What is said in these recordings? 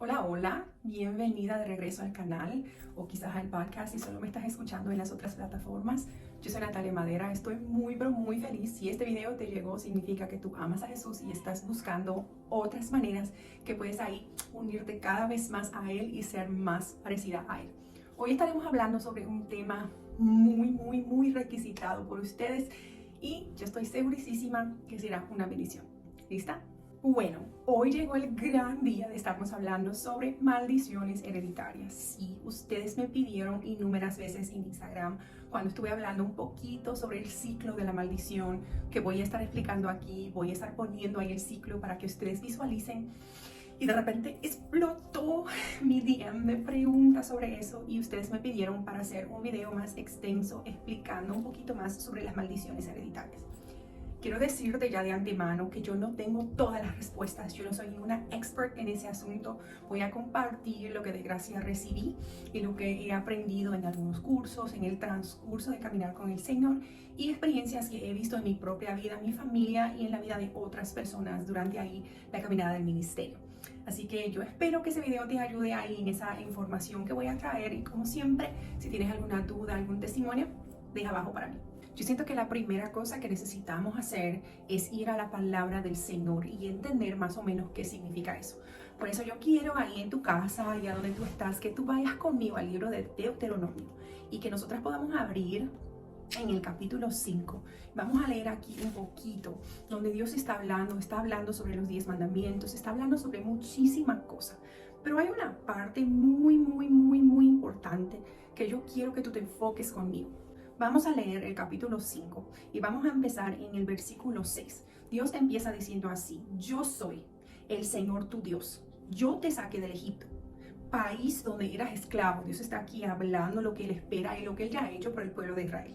Hola, hola, bienvenida de regreso al canal o quizás al podcast si solo me estás escuchando en las otras plataformas. Yo soy Natalia Madera, estoy muy pero muy feliz. Si este video te llegó, significa que tú amas a Jesús y estás buscando otras maneras que puedes ahí unirte cada vez más a Él y ser más parecida a Él. Hoy estaremos hablando sobre un tema muy requisitado por ustedes y yo estoy segurísima que será una bendición. ¿Lista? Bueno, hoy llegó el gran día de estarnos hablando sobre maldiciones hereditarias. Sí, ustedes me pidieron innumerables veces en Instagram cuando estuve hablando un poquito sobre el ciclo de la maldición, que voy a estar explicando aquí, voy a estar poniendo ahí el ciclo para que ustedes visualicen. Y de repente explotó mi DM de preguntas sobre eso y ustedes me pidieron para hacer un video más extenso explicando un poquito más sobre las maldiciones hereditarias. Quiero decirte ya de antemano que yo no tengo todas las respuestas, yo no soy ninguna expert en ese asunto. Voy a compartir lo que de gracia recibí y lo que he aprendido en algunos cursos, en el transcurso de caminar con el Señor y experiencias que he visto en mi propia vida, en mi familia y en la vida de otras personas durante ahí la caminada del ministerio. Así que yo espero que ese video te ayude ahí en esa información que voy a traer y como siempre, si tienes alguna duda, algún testimonio, deja abajo para mí. Yo siento que la primera cosa que necesitamos hacer es ir a la palabra del Señor y entender más o menos qué significa eso. Por eso yo quiero ahí en tu casa, allá donde tú estás, que tú vayas conmigo al libro de Deuteronomio y que nosotras podamos abrir en el capítulo 5. Vamos a leer aquí un poquito, donde Dios está hablando sobre los 10 mandamientos, está hablando sobre muchísimas cosas. Pero hay una parte muy importante que yo quiero que tú te enfoques conmigo. Vamos a leer el capítulo 5 y vamos a empezar en el versículo 6. Dios empieza diciendo así: yo soy el Señor tu Dios. Yo te saqué del Egipto, país donde eras esclavo. Dios está aquí hablando lo que Él espera y lo que Él ya ha hecho por el pueblo de Israel.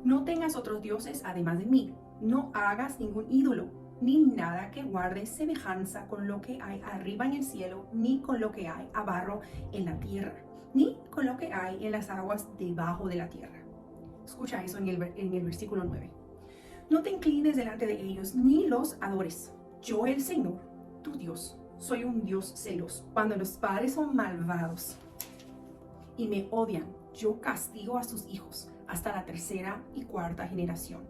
No tengas otros dioses además de mí. No hagas ningún ídolo, ni nada que guarde semejanza con lo que hay arriba en el cielo, ni con lo que hay abajo en la tierra, ni con lo que hay en las aguas debajo de la tierra. Escucha eso en el versículo 9. No te inclines delante de ellos, ni los adores. Yo, el Señor, tu Dios, soy un Dios celoso. Cuando los padres son malvados y me odian, yo castigo a sus hijos hasta la tercera y cuarta generación.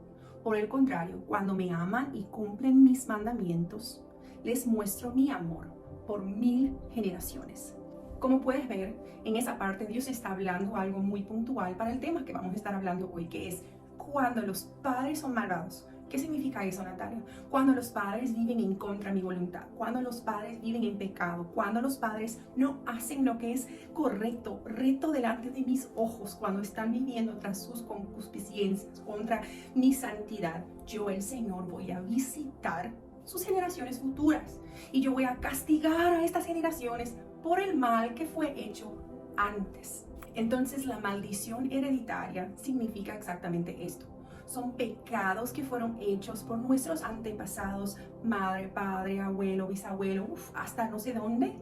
Por el contrario, cuando me aman y cumplen mis mandamientos, les muestro mi amor por 1000 generaciones. Como puedes ver, en esa parte Dios está hablando algo muy puntual para el tema que vamos a estar hablando hoy, que es cuando los padres son malvados. ¿Qué significa eso, Natalia? Cuando los padres viven en contra de mi voluntad, cuando los padres viven en pecado, cuando los padres no hacen lo que es correcto, recto delante de mis ojos, cuando están viviendo tras sus concupiscencias, contra mi santidad, yo, el Señor, voy a visitar sus generaciones futuras y yo voy a castigar a estas generaciones por el mal que fue hecho antes. Entonces, la maldición hereditaria significa exactamente esto. Son pecados que fueron hechos por nuestros antepasados, madre, padre, abuelo, bisabuelo, hasta no sé dónde,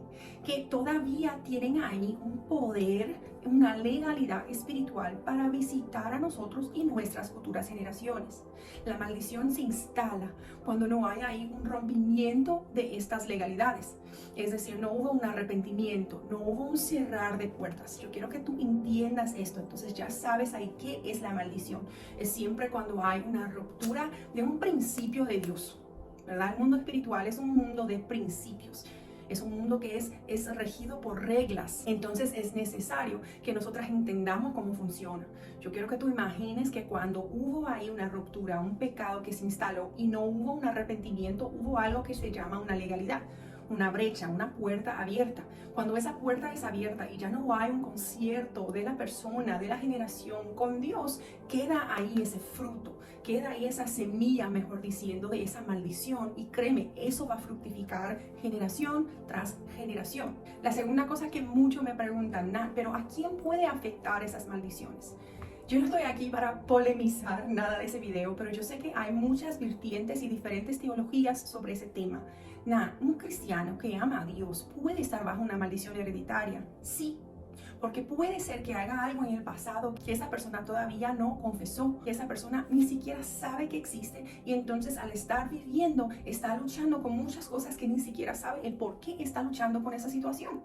que todavía tienen ahí un poder, una legalidad espiritual para visitar a nosotros y nuestras futuras generaciones. La maldición se instala cuando no hay ahí un rompimiento de estas legalidades. Es decir, no hubo un arrepentimiento, no hubo un cerrar de puertas. Yo quiero que tú entiendas esto. Entonces ya sabes ahí qué es la maldición. Es siempre cuando hay una ruptura de un principio de Dios, ¿verdad? El mundo espiritual es un mundo de principios. Es un mundo que es regido por reglas. Entonces es necesario que nosotras entendamos cómo funciona. Yo quiero que tú imagines que cuando hubo ahí una ruptura, un pecado que se instaló y no hubo un arrepentimiento, hubo algo que se llama una legalidad, una brecha, una puerta abierta. Cuando esa puerta es abierta y ya no hay un concierto de la persona, de la generación con Dios, queda ahí ese fruto, queda ahí esa semilla, mejor diciendo, de esa maldición. Y créeme, eso va a fructificar generación tras generación. La segunda cosa que muchos me preguntan, pero ¿a quién puede afectar esas maldiciones? Yo no estoy aquí para polemizar nada de ese video, pero yo sé que hay muchas vertientes y diferentes teologías sobre ese tema. Un cristiano que ama a Dios puede estar bajo una maldición hereditaria. Sí, Porque puede ser que haga algo en el pasado que esa persona todavía no confesó, que esa persona ni siquiera sabe que existe, y entonces al estar viviendo está luchando con muchas cosas que ni siquiera sabe el por qué está luchando con esa situación.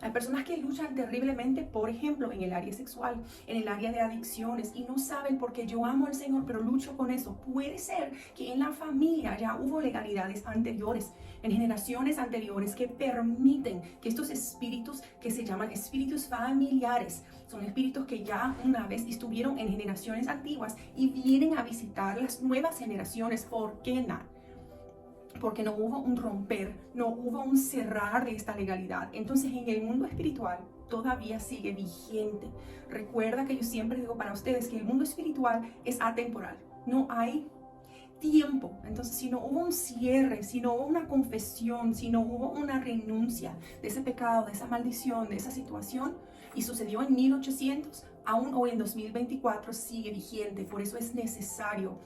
Hay personas que luchan terriblemente, por ejemplo, en el área sexual, en el área de adicciones, y no saben por qué yo amo al Señor, pero lucho con eso. Puede ser que en la familia ya hubo legalidades anteriores, en generaciones anteriores, que permiten que estos espíritus, que se llaman espíritus familiares, son espíritus que ya una vez estuvieron en generaciones antiguas y vienen a visitar las nuevas generaciones. ¿Por qué no? Porque no hubo un romper, no hubo un cerrar de esta legalidad. Entonces en el mundo espiritual todavía sigue vigente. Recuerda que yo siempre digo para ustedes que el mundo espiritual es atemporal. No hay tiempo. Entonces, si no hubo un cierre, si no hubo una confesión, si no hubo una renuncia de ese pecado, de esa maldición, de esa situación, y sucedió en 1800, aún hoy en 2024 sigue vigente. Por eso es necesario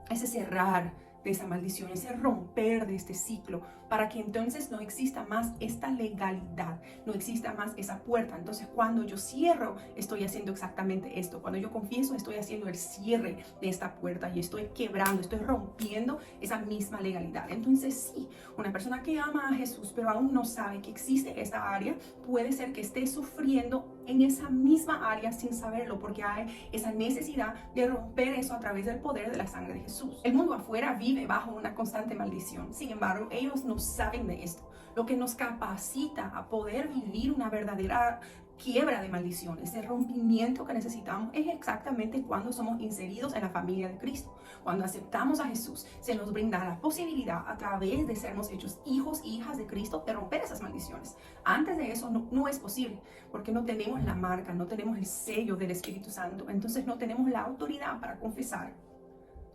ese cerrar de esa maldición, ese romper de este ciclo, para que entonces no exista más esta legalidad, no exista más esa puerta. Entonces cuando yo cierro, estoy haciendo exactamente esto. Cuando yo confieso, estoy haciendo el cierre de esta puerta y estoy quebrando, estoy rompiendo esa misma legalidad. Entonces sí, una persona que ama a Jesús pero aún no sabe que existe esta área, puede ser que esté sufriendo en esa misma área sin saberlo, porque hay esa necesidad de romper eso a través del poder de la sangre de Jesús. El mundo afuera vive bajo una constante maldición. Sin embargo, ellos no saben de esto. Lo que nos capacita a poder vivir una verdadera quiebra de maldiciones, ese rompimiento que necesitamos, es exactamente cuando somos inseridos en la familia de Cristo. Cuando aceptamos a Jesús, se nos brinda la posibilidad a través de sermos hechos hijos e hijas de Cristo de romper esas maldiciones. Antes de eso no es posible, porque no tenemos la marca, no tenemos el sello del Espíritu Santo. Entonces no tenemos la autoridad para confesar,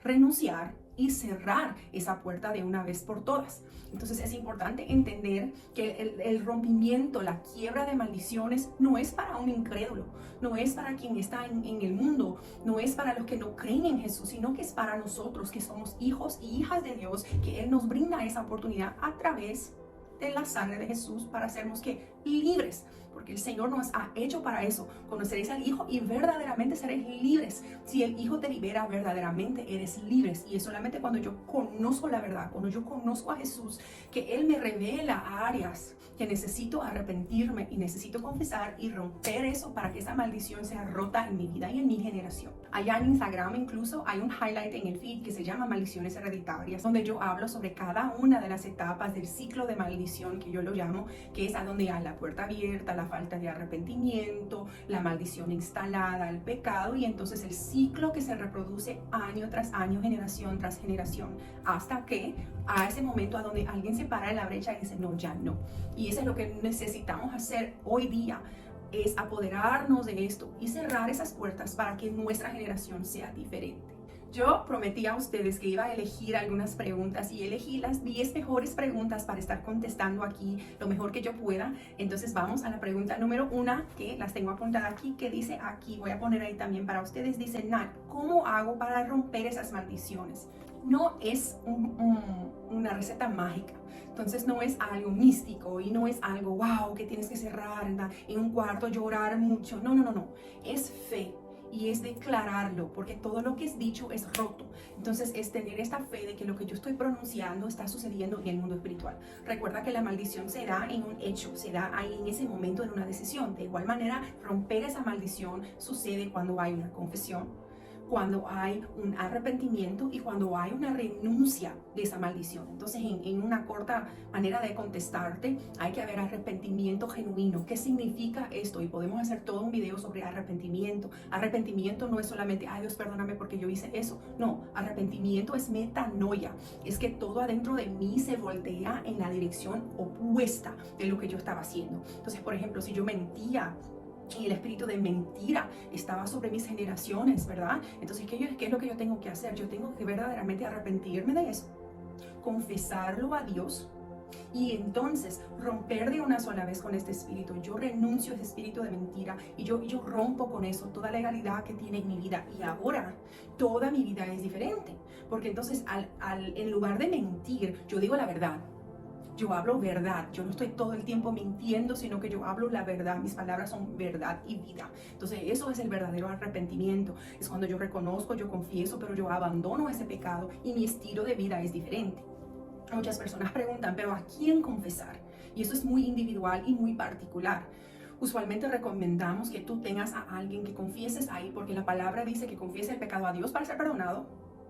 renunciar y cerrar esa puerta de una vez por todas. Entonces es importante entender que el rompimiento, la quiebra de maldiciones no es para un incrédulo, no es para quien está en el mundo, no es para los que no creen en Jesús, sino que es para nosotros que somos hijos y hijas de Dios, que Él nos brinda esa oportunidad a través de la sangre de Jesús para sernos libres, porque el Señor nos ha hecho para eso. Conoceréis al Hijo y verdaderamente seréis libres. Si el Hijo te libera, verdaderamente eres libres. Y es solamente cuando yo conozco la verdad, cuando yo conozco a Jesús, que Él me revela áreas que necesito arrepentirme y necesito confesar y romper eso para que esa maldición sea rota en mi vida y en mi generación. Allá en Instagram incluso hay un highlight en el feed que se llama Maldiciones Hereditarias, donde yo hablo sobre cada una de las etapas del ciclo de maldición, que yo lo llamo, que es a donde hay la puerta abierta, la falta de arrepentimiento, la maldición instalada, el pecado, y entonces el ciclo que se reproduce año tras año, generación tras generación, hasta que a ese momento a donde alguien se para en la brecha y dice no, ya no. Y eso es lo que necesitamos hacer hoy día, es apoderarnos de esto y cerrar esas puertas para que nuestra generación sea diferente. Yo prometí a ustedes que iba a elegir algunas preguntas y elegí las 10 mejores preguntas para estar contestando aquí lo mejor que yo pueda. Entonces vamos a la pregunta número 1, que las tengo apuntada aquí, que dice aquí, voy a poner ahí también para ustedes, dice Nat, ¿cómo hago para romper esas maldiciones? No es una receta mágica. Entonces no es algo místico y no es algo, wow, que tienes que cerrar en un cuarto, llorar mucho. No. Es fe. Y es declararlo, porque todo lo que es dicho es roto. Entonces es tener esta fe de que lo que yo estoy pronunciando está sucediendo en el mundo espiritual. Recuerda que la maldición se da en un hecho, se da ahí en ese momento en una decisión. De igual manera, romper esa maldición sucede cuando hay una confesión, cuando hay un arrepentimiento y cuando hay una renuncia de esa maldición. Entonces, en una corta manera de contestarte, hay que haber arrepentimiento genuino. ¿Qué significa esto? Y podemos hacer todo un video sobre arrepentimiento. Arrepentimiento no es solamente, ay Dios, perdóname porque yo hice eso. No, arrepentimiento es metanoia. Es que todo adentro de mí se voltea en la dirección opuesta de lo que yo estaba haciendo. Entonces, por ejemplo, si yo mentía, y el espíritu de mentira estaba sobre mis generaciones, ¿verdad? Entonces, ¿qué es lo que yo tengo que hacer? Yo tengo que verdaderamente arrepentirme de eso, confesarlo a Dios y entonces romper de una sola vez con este espíritu. Yo renuncio a ese espíritu de mentira y yo rompo con eso, toda legalidad que tiene en mi vida. Y ahora toda mi vida es diferente, porque entonces en lugar de mentir, yo digo la verdad. yo hablo verdad, yo no estoy todo el tiempo mintiendo, sino que yo hablo la verdad, mis palabras son verdad y vida. Entonces eso es el verdadero arrepentimiento, es cuando yo reconozco, yo confieso, pero yo abandono ese pecado y mi estilo de vida es diferente. Muchas personas preguntan, ¿pero a quién confesar? Y eso es muy individual y muy particular. Usualmente recomendamos que tú tengas a alguien que confieses ahí, porque la palabra dice que confiese el pecado a Dios para ser perdonado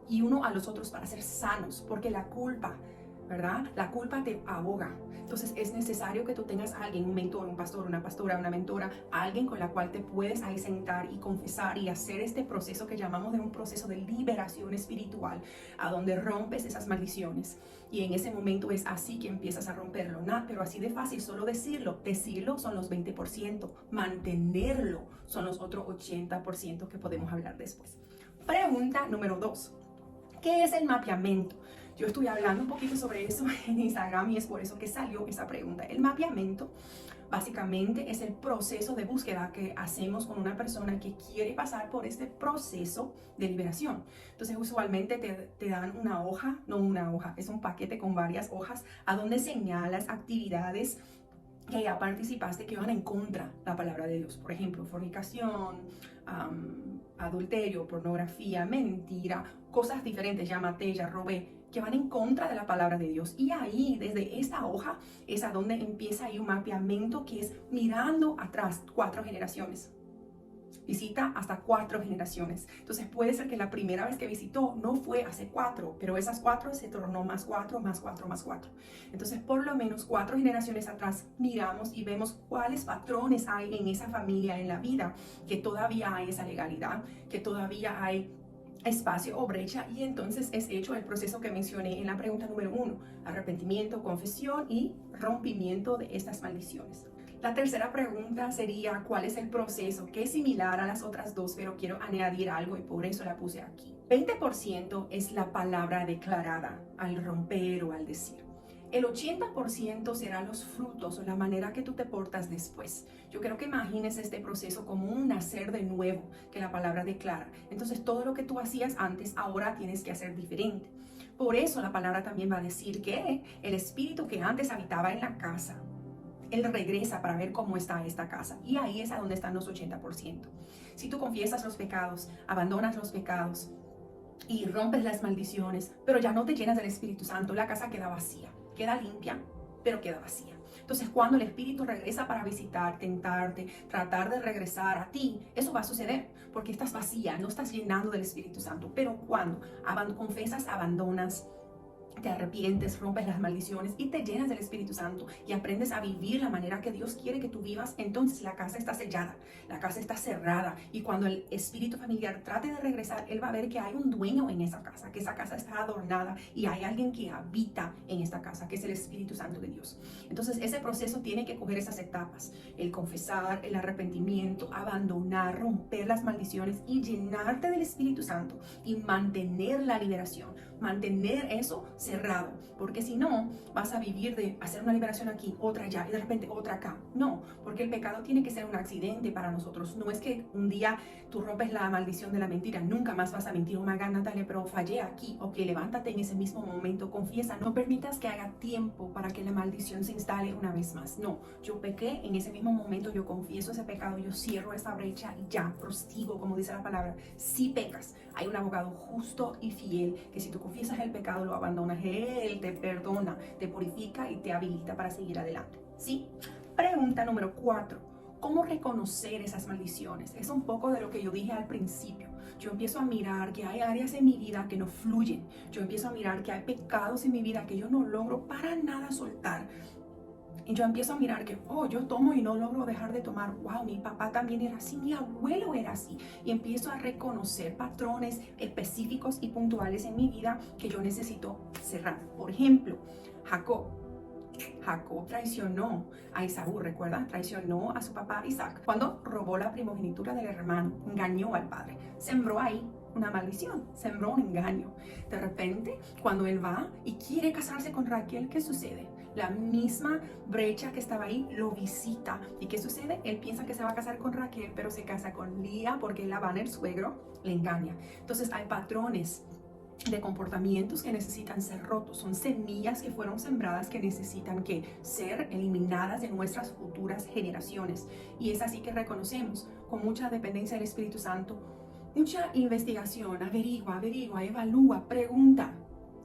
y uno a los otros para ser sanos, porque la culpa, ¿verdad? La culpa te ahoga. Entonces es necesario que tú tengas a alguien, un mentor, un pastor, una pastora, una mentora, alguien con la cual te puedes ahí sentar y confesar y hacer este proceso que llamamos de un proceso de liberación espiritual, a donde rompes esas maldiciones. Y en ese momento es así que empiezas a romperlo. Pero así de fácil, solo decirlo. Decirlo son los 20%, mantenerlo son los otros 80% que podemos hablar después. Pregunta número 2. ¿Qué es el mapeamiento? Yo estuve hablando un poquito sobre eso en Instagram y es por eso que salió esa pregunta. El mapeamiento básicamente es el proceso de búsqueda que hacemos con una persona que quiere pasar por este proceso de liberación. Entonces usualmente te dan una hoja, no una hoja, es un paquete con varias hojas a donde señalas actividades que ya participaste que van en contra de la palabra de Dios. Por ejemplo, fornicación, adulterio, pornografía, mentira, cosas diferentes, ya maté, ya robé, que van en contra de la palabra de Dios. Y ahí, desde esta hoja, es a donde empieza ahí un mapeamiento que es mirando atrás 4 generaciones. Visita hasta 4 generaciones. Entonces puede ser que la primera vez que visitó no fue hace 4, pero esas 4 se tornó más 4, más 4, más 4. Entonces por lo menos 4 generaciones atrás miramos y vemos cuáles patrones hay en esa familia, en la vida, que todavía hay esa legalidad, que todavía hay espacio o brecha, y entonces es hecho el proceso que mencioné en la pregunta número 1, arrepentimiento, confesión y rompimiento de estas maldiciones. La tercera pregunta sería, ¿cuál es el proceso? Que es similar a las otras dos, pero quiero añadir algo y por eso la puse aquí. 20% es la palabra declarada al romper o al decir. El 80% serán los frutos o la manera que tú te portas después. Yo quiero que imagines este proceso como un nacer de nuevo que la palabra declara. Entonces todo lo que tú hacías antes, ahora tienes que hacer diferente. Por eso la palabra también va a decir que el espíritu que antes habitaba en la casa, él regresa para ver cómo está esta casa. Y ahí es a donde están los 80%. Si tú confiesas los pecados, abandonas los pecados y rompes las maldiciones, pero ya no te llenas del Espíritu Santo, la casa queda vacía. Queda limpia, pero queda vacía. Entonces, cuando el Espíritu regresa para visitar, tentarte, tratar de regresar a ti, eso va a suceder, porque estás vacía, no estás llenando del Espíritu Santo. Pero cuando confesas, abandonas, te arrepientes, rompes las maldiciones y te llenas del Espíritu Santo y aprendes a vivir la manera que Dios quiere que tú vivas, entonces la casa está sellada, la casa está cerrada, y cuando el espíritu familiar trate de regresar, él va a ver que hay un dueño en esa casa, que esa casa está adornada y hay alguien que habita en esta casa, que es el Espíritu Santo de Dios. Entonces ese proceso tiene que coger esas etapas: el confesar, el arrepentimiento, abandonar, romper las maldiciones y llenarte del Espíritu Santo y mantener la liberación, mantener eso cerrado, porque si no, vas a vivir de hacer una liberación aquí, otra allá y de repente otra acá. No, porque el pecado tiene que ser un accidente para nosotros. No es que un día tú rompes la maldición de la mentira, nunca más vas a mentir. Oh my God, Natalia, pero fallé aquí. Ok, levántate en ese mismo momento, confiesa. No permitas que haga tiempo para que la maldición se instale una vez más. No, yo pequé, en ese mismo momento yo confieso ese pecado, yo cierro esa brecha y ya, prosigo, como dice la palabra. Si pecas, hay un abogado justo y fiel que si tú confiesas el pecado, lo abandonas, él te perdona, te purifica y te habilita para seguir adelante. ¿Sí? Pregunta número 4. ¿Cómo reconocer esas maldiciones? Es un poco de lo que yo dije al principio. Yo empiezo a mirar que hay áreas en mi vida que no fluyen. Yo empiezo a mirar que hay pecados en mi vida que yo no logro para nada soltar. Y yo empiezo a mirar que, yo tomo y no logro dejar de tomar. Wow, mi papá también era así, mi abuelo era así. Y empiezo a reconocer patrones específicos y puntuales en mi vida que yo necesito cerrar. Por ejemplo, Jacob traicionó a Esaú, ¿recuerdan? Traicionó a su papá Isaac cuando robó la primogenitura del hermano, engañó al padre, sembró ahí una maldición, sembró un engaño. De repente, cuando él va y quiere casarse con Raquel, ¿qué sucede? La misma brecha que estaba ahí lo visita. ¿Y qué sucede? Él piensa que se va a casar con Raquel, pero se casa con Lía porque Labán, el suegro, le engaña. Entonces hay patrones de comportamientos que necesitan ser rotos, son semillas que fueron sembradas que necesitan ser eliminadas de nuestras futuras generaciones. Y es así que reconocemos con mucha dependencia del Espíritu Santo, mucha investigación, averigua, evalúa, pregunta.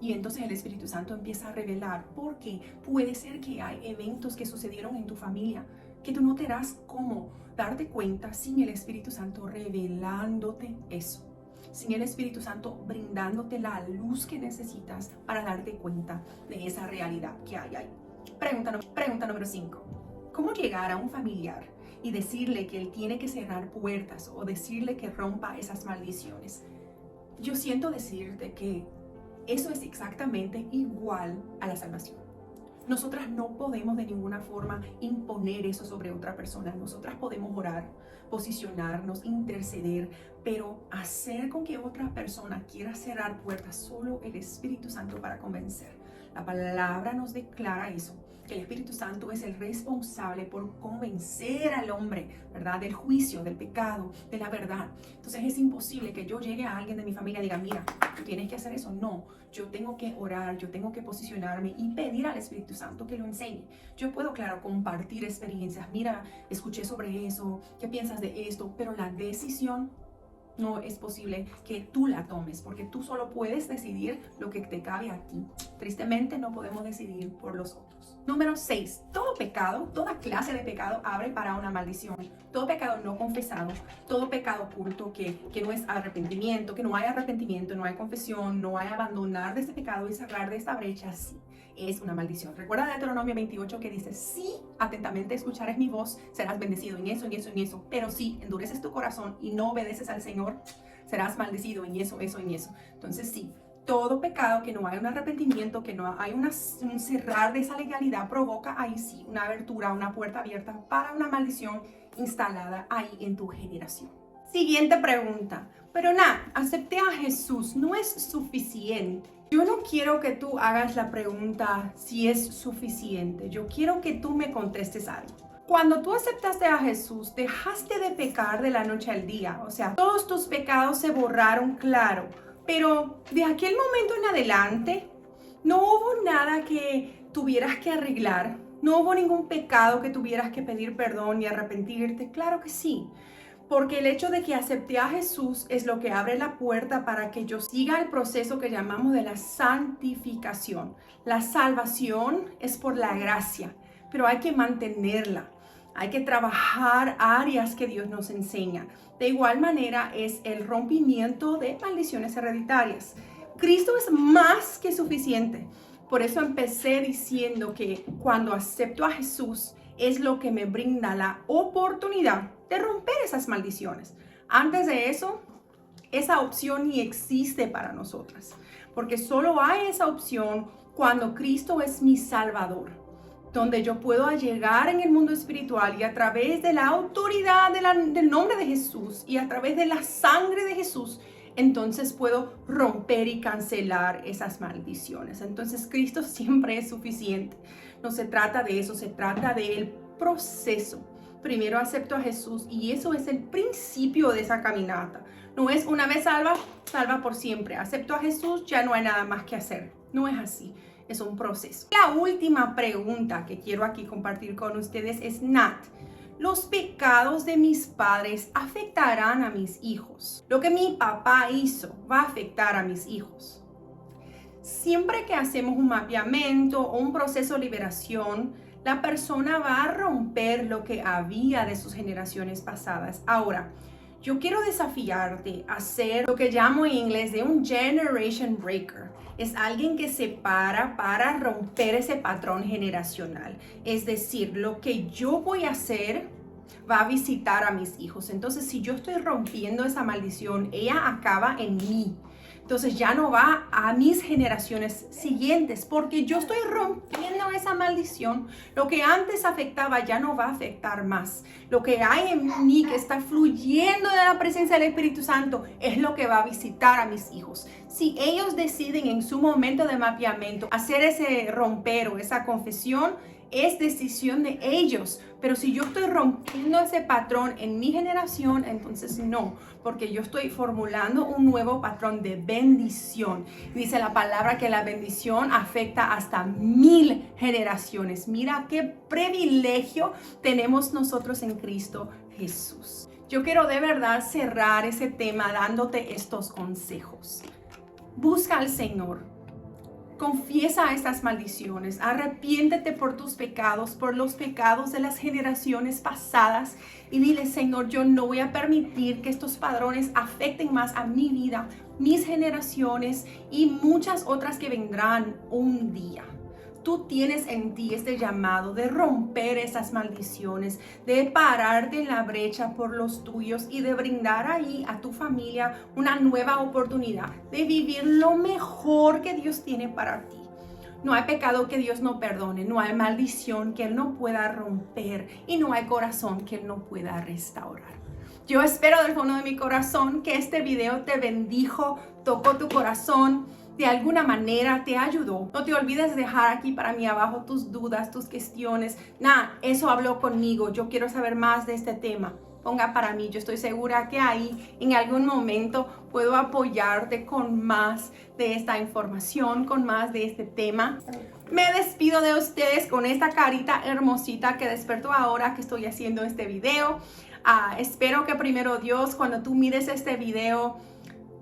Y entonces el Espíritu Santo empieza a revelar, porque puede ser que hay eventos que sucedieron en tu familia que tú no te darás cómo darte cuenta sin el Espíritu Santo revelándote eso. Sin el Espíritu Santo brindándote la luz que necesitas para darte cuenta de esa realidad que hay ahí. Pregunta número 5. ¿Cómo llegar a un familiar y decirle que él tiene que cerrar puertas o decirle que rompa esas maldiciones? Yo siento decirte que eso es exactamente igual a la salvación. Nosotras no podemos de ninguna forma imponer eso sobre otra persona. Nosotras podemos orar, posicionarnos, interceder, pero hacer con que otra persona quiera cerrar puertas, solo el Espíritu Santo para convencer. La palabra nos declara eso, que el Espíritu Santo es el responsable por convencer al hombre, ¿verdad? Del juicio, del pecado, de la verdad. Entonces es imposible que yo llegue a alguien de mi familia y diga, mira, tú tienes que hacer eso. No, yo tengo que orar, yo tengo que posicionarme y pedir al Espíritu Santo que lo enseñe. Yo puedo, claro, compartir experiencias. Mira, escuché sobre eso, ¿qué piensas de esto? Pero la decisión no es posible que tú la tomes, porque tú solo puedes decidir lo que te cabe a ti. Tristemente no podemos decidir por los otros. Número 6. Todo pecado, toda clase de pecado abre para una maldición. Todo pecado no confesado, todo pecado oculto que no es arrepentimiento, que no hay arrepentimiento, no hay confesión, no hay abandonar de ese pecado y cerrar de esta brecha, sí, es una maldición. Recuerda Deuteronomio 28 que dice, si atentamente escuchares mi voz, serás bendecido en eso, en eso, en eso. Pero si endureces tu corazón y no obedeces al Señor, serás maldecido en eso, en eso. Entonces sí, todo pecado que no hay un arrepentimiento, que no hay un cerrar de esa legalidad, provoca ahí sí una abertura, una puerta abierta para una maldición instalada ahí en tu generación. Siguiente pregunta. Pero acepté a Jesús, ¿no es suficiente? Yo no quiero que tú hagas la pregunta si es suficiente. Yo quiero que tú me contestes algo. Cuando tú aceptaste a Jesús, dejaste de pecar de la noche al día. O sea, todos tus pecados se borraron, claro. Pero de aquel momento en adelante, no hubo nada que tuvieras que arreglar. No hubo ningún pecado que tuvieras que pedir perdón y arrepentirte. Claro que sí. Porque el hecho de que acepté a Jesús es lo que abre la puerta para que yo siga el proceso que llamamos de la santificación. La salvación es por la gracia, pero hay que mantenerla. Hay que trabajar áreas que Dios nos enseña. De igual manera es el rompimiento de maldiciones hereditarias. Cristo es más que suficiente. Por eso empecé diciendo que cuando acepto a Jesús es lo que me brinda la oportunidad de romper esas maldiciones. Antes de eso, esa opción ni existe para nosotras, porque solo hay esa opción cuando Cristo es mi Salvador, donde yo puedo llegar en el mundo espiritual y a través de la autoridad del nombre de Jesús y a través de la sangre de Jesús, entonces puedo romper y cancelar esas maldiciones. Entonces Cristo siempre es suficiente. No se trata de eso, se trata del proceso. Primero acepto a Jesús y eso es el principio de esa caminata. No es una vez salva, salva por siempre. Acepto a Jesús, ya no hay nada más que hacer. No es así, es un proceso. La última pregunta que quiero aquí compartir con ustedes es, ¿los pecados de mis padres afectarán a mis hijos? ¿Lo que mi papá hizo va a afectar a mis hijos? Siempre que hacemos un mapeamiento o un proceso de liberación, la persona va a romper lo que había de sus generaciones pasadas. Ahora, yo quiero desafiarte a hacer lo que llamo en inglés de un generation breaker. Es alguien que se para romper ese patrón generacional. Es decir, lo que yo voy a hacer va a visitar a mis hijos. Entonces, si yo estoy rompiendo esa maldición, ella acaba en mí. Entonces ya no va a mis generaciones siguientes, porque yo estoy rompiendo esa maldición. Lo que antes afectaba ya no va a afectar más. Lo que hay en mí que está fluyendo de la presencia del Espíritu Santo es lo que va a visitar a mis hijos. Si ellos deciden en su momento de mapeamiento hacer ese romper o esa confesión, es decisión de ellos. Pero si yo estoy rompiendo ese patrón en mi generación, entonces no, porque yo estoy formulando un nuevo patrón de bendición. Dice la palabra que la bendición afecta hasta 1000 generaciones. Mira qué privilegio tenemos nosotros en Cristo Jesús. Yo quiero de verdad cerrar ese tema dándote estos consejos. Busca al Señor. Confiesa estas maldiciones, arrepiéntete por tus pecados, por los pecados de las generaciones pasadas y dile, Señor, yo no voy a permitir que estos patrones afecten más a mi vida, mis generaciones y muchas otras que vendrán un día. Tú tienes en ti este llamado de romper esas maldiciones, de pararte en la brecha por los tuyos y de brindar ahí a tu familia una nueva oportunidad de vivir lo mejor que Dios tiene para ti. No hay pecado que Dios no perdone, no hay maldición que Él no pueda romper y no hay corazón que Él no pueda restaurar. Yo espero del fondo de mi corazón que este video te bendijo, tocó tu corazón, de alguna manera te ayudó. No te olvides de dejar aquí para mí abajo tus dudas, tus cuestiones. Eso habló conmigo. Yo quiero saber más de este tema. Ponga para mí. Yo estoy segura que ahí en algún momento puedo apoyarte con más de esta información, con más de este tema. Me despido de ustedes con esta carita hermosita que despertó ahora que estoy haciendo este video. Espero que primero Dios, cuando tú mires este video,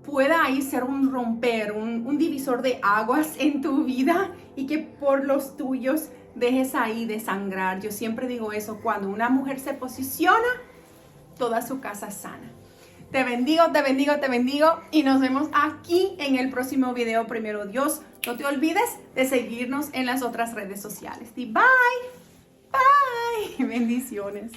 pueda ahí ser un romper, un divisor de aguas en tu vida y que por los tuyos dejes ahí de sangrar. Yo siempre digo eso, cuando una mujer se posiciona, toda su casa sana. Te bendigo, te bendigo, te bendigo y nos vemos aquí en el próximo video, primero Dios. No te olvides de seguirnos en las otras redes sociales. Y bye, bye, bendiciones.